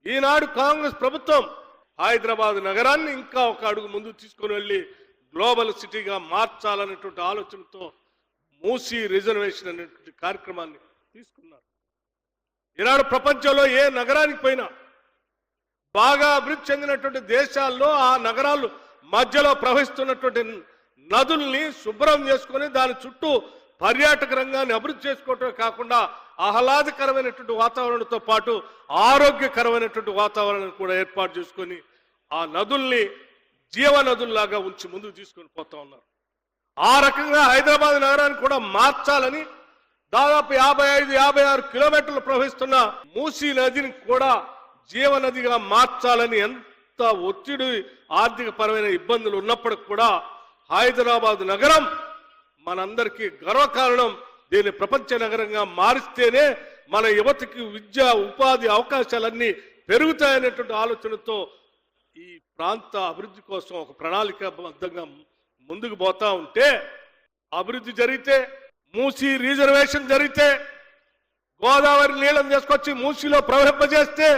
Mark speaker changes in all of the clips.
Speaker 1: ఈనాడు కాంగ్రెస్ ప్రభుత్వం హైదరాబాద్ నగరాన్ని ఇంకా ఒక అడుగు ముందు తీసుకుని వెళ్ళి గ్లోబల్ సిటీగా మార్చాలనేటువంటి ఆలోచనతో మూసీ రిజర్వేషన్ అనేటువంటి కార్యక్రమాన్ని తీసుకున్నారు. ఈనాడు ప్రపంచంలో ఏ నగరానికి పోయినా బాగా అభివృద్ధి చెందినటువంటి దేశాల్లో ఆ నగరాలు మధ్యలో ప్రవహిస్తున్నటువంటి నదుల్ని శుభ్రం చేసుకొని దాని చుట్టూ పర్యాటక రంగాన్ని అభివృద్ధి చేసుకోవటమే కాకుండా ఆహ్లాదకరమైనటువంటి వాతావరణంతో పాటు ఆరోగ్యకరమైనటువంటి వాతావరణం కూడా ఏర్పాటు చేసుకొని ఆ నదుల్ని జీవనదుల్లాగా ఉంచి ముందుకు తీసుకొని పోతా ఉన్నారు. ఆ రకంగా హైదరాబాద్ నగరాన్ని కూడా మార్చాలని దాదాపు 55-56 కిలోమీటర్లు ప్రవహిస్తున్న మూసీ నదిని కూడా జీవనదిగా మార్చాలని ఎంత ఒత్తిడి ఆర్థిక పరమైన ఇబ్బందులు ఉన్నప్పటికి కూడా హైదరాబాద్ నగరం మనందరికీ గర్వకారణం. దీన్ని ప్రపంచ నగరంగా మారిస్తేనే మన యువతకి విద్య ఉపాధి అవకాశాలన్నీ పెరుగుతాయనేటువంటి ఆలోచనతో ఈ ప్రాంత అభివృద్ధి కోసం ఒక ప్రణాళికాబద్ధంగా ముందుకు పోతా ఉంటే, అభివృద్ధి జరిగితే, మూసీ రిజర్వేషన్ జరిగితే, గోదావరి నీళ్ళని తీసుకొచ్చి మూసీలో ప్రవహింపజేస్తే,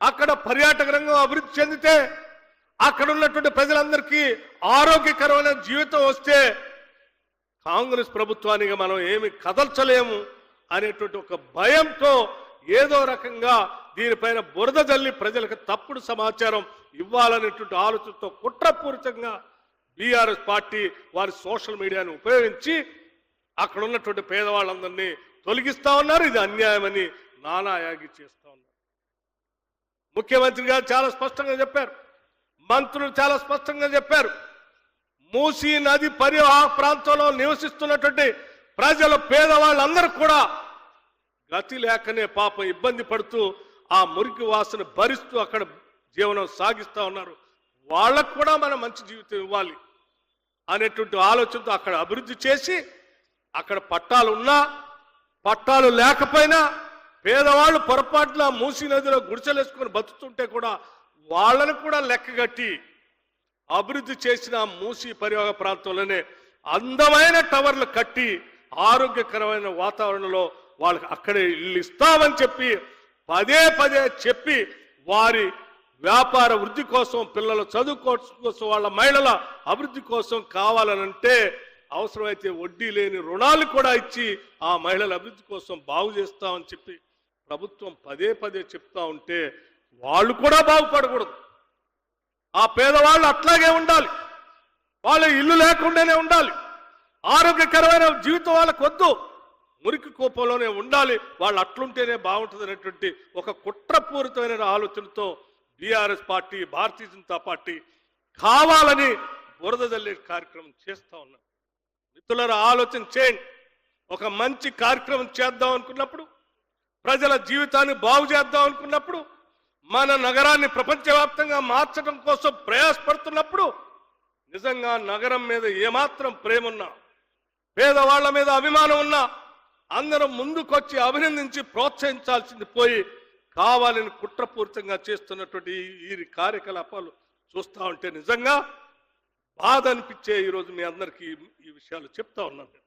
Speaker 1: అక్కడ పర్యాటక రంగం అభివృద్ధి చెందితే, అక్కడ ఉన్నటువంటి ప్రజలందరికీ ఆరోగ్యకరమైన జీవితం వస్తే కాంగ్రెస్ ప్రభుత్వానికి మనం ఏమి కదల్చలేము అనేటువంటి ఒక భయంతో ఏదో రకంగా దీనిపైన బురద జల్లి ప్రజలకు తప్పుడు సమాచారం ఇవ్వాలనేటువంటి ఆలోచనతో కుట్రపూరితంగా బీఆర్ఎస్ పార్టీ వారి సోషల్ మీడియాను ఉపయోగించి అక్కడ ఉన్నటువంటి పేదవాళ్ళందరినీ తొలగిస్తా ఉన్నారు. ఇది అన్యాయమని నానాయాగి చేస్తా ఉన్నారు. ముఖ్యమంత్రి గారు చాలా స్పష్టంగా చెప్పారు, మంత్రులు చాలా స్పష్టంగా చెప్పారు. మూసీ నది పరివాహక ప్రాంతంలో నివసిస్తున్నటువంటి ప్రజలు పేదవాళ్ళందరూ కూడా గతి లేకనే పాపం ఇబ్బంది పడుతూ ఆ మురికి వాసన భరిస్తూ అక్కడ జీవనం సాగిస్తూ ఉన్నారు. వాళ్ళకు కూడా మనం మంచి జీవితం ఇవ్వాలి అనేటువంటి ఆలోచనతో అక్కడ అభివృద్ధి చేసి, అక్కడ పట్టాలు ఉన్నా పట్టాలు లేకపోయినా పేదవాళ్ళు పొరపాటున మూసీ నదిలో గుడిసెలేసుకొని బతుకుతుంటే కూడా వాళ్ళను కూడా లెక్కగట్టి అభివృద్ధి చేసిన మూసీ పరివాహక ప్రాంతంలోనే అందమైన టవర్లు కట్టి ఆరోగ్యకరమైన వాతావరణంలో వాళ్ళకి అక్కడే ఇల్లు ఇస్తామని చెప్పి పదే పదే చెప్పి వారి వ్యాపార వృద్ధి కోసం, పిల్లల చదువు కోసం, వాళ్ళ మహిళల అభివృద్ధి కోసం కావాలనంటే అవసరమైతే వడ్డీ లేని రుణాలు కూడా ఇచ్చి ఆ మహిళల అభివృద్ధి కోసం బాగు చేస్తామని చెప్పి ప్రభుత్వం పదే పదే చెప్తా ఉంటే వాళ్ళు కూడా బాగుపడకూడదు. ఆ పేదవాళ్ళు అట్లాగే ఉండాలి, వాళ్ళ ఇల్లు లేకుండానే ఉండాలి, ఆరోగ్యకరమైన జీవితం వాళ్ళకు వద్దు, మురికి కోపంలోనే ఉండాలి, వాళ్ళు అట్లుంటేనే బాగుంటుంది అనేటువంటి ఒక కుట్రపూరితమైన ఆలోచనతో BRS party, Bharatiya Janata party కావాలని బురద జల్లే కార్యక్రమం చేస్తూ ఉన్నారు. మిత్రులారా, ఆలోచన చేయండి. ఒక మంచి కార్యక్రమం చేద్దాం అనుకున్నప్పుడు, ప్రజల జీవితాన్ని బాగు చేద్దాం అనుకున్నప్పుడు, మన నగరాన్ని ప్రపంచవ్యాప్తంగా మార్చడం కోసం ప్రయాసపడుతున్నప్పుడు నిజంగా నగరం మీద ఏమాత్రం ప్రేమ ఉన్నా, పేదవాళ్ల మీద అభిమానం ఉన్నా అందరం ముందుకొచ్చి అభినందించి ప్రోత్సహించాల్సింది పోయి కావాలని కుట్రపూరితంగా చేస్తున్నటువంటి ఈ కార్యకలాపాలు చూస్తూ ఉంటే నిజంగా బాధ అనిపించే ఈరోజు మీ అందరికీ ఈ విషయాలు చెప్తా ఉన్నాను.